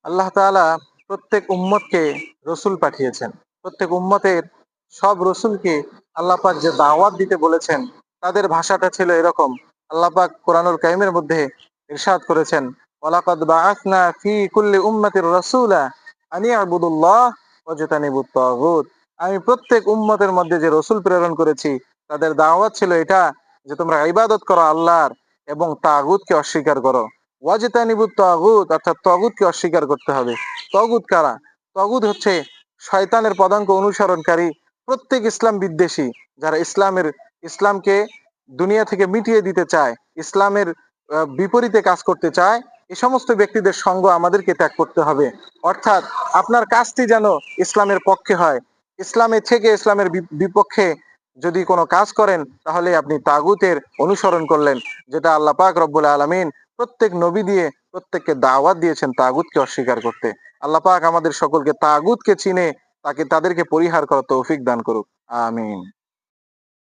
আল্লাহ তাআলা প্রত্যেক উম্মতকে রসুল পাঠিয়েছেন। প্রত্যেক উম্মতের সব রসুলকে আল্লাহ পাক যে দাওয়াত দিতে বলেছেন, তাদের ভাষাটা ছিল এরকম। আল্লাহ পাক কোরআনুল কারীমের মধ্যে ইরশাদ করেছেন, ওয়ালাকাদ বাআসনা ফি কুল্লি উম্মাতির রাসূলা আন ইয়াবুদুল্লাহ ওয়াজতানিবুত তাগুত। আমি প্রত্যেক উম্মতের মধ্যে যে রসুল প্রেরণ করেছি, তাদের দাওয়াত ছিল এটা যে তোমরা ইবাদত করো আল্লাহর এবং তাগুতকে অস্বীকার করো। ওয়াজতানিবুত তাগুত অর্থাৎ তাগুতকে অস্বীকার করতে হবে। তাগুত কারা? তাগুত হচ্ছে শয়তানের পদাঙ্ক অনুসরণকারী, প্রত্যেক ইসলাম বিদ্বেষী, যারা ইসলামকে দুনিয়া থেকে মিটিয়ে দিতে চায়, ইসলামের বিপরীতে কাজ করতে চায়, এই সমস্ত ব্যক্তিদের সঙ্গ আমাদেরকে ত্যাগ করতে হবে। অর্থাৎ আপনার কাজটি যেন ইসলামের পক্ষে হয়। ইসলামের থেকে ইসলামের বিপক্ষে যদি কোনো কাজ করেন, তাহলে আপনি তাগুতের অনুসরণ করলেন, যেটা আল্লাহ পাক রব্বুল আলামিন প্রত্যেক নবী দিয়ে প্রত্যেককে দাওয়াত দিয়েছেন তাগুতকে অস্বীকার করতে। আল্লাহ পাক আমাদের সকলকে তাগুতকে চিনে তাদেরকে পরিহার করার তৌফিক দান করুক। আমিন।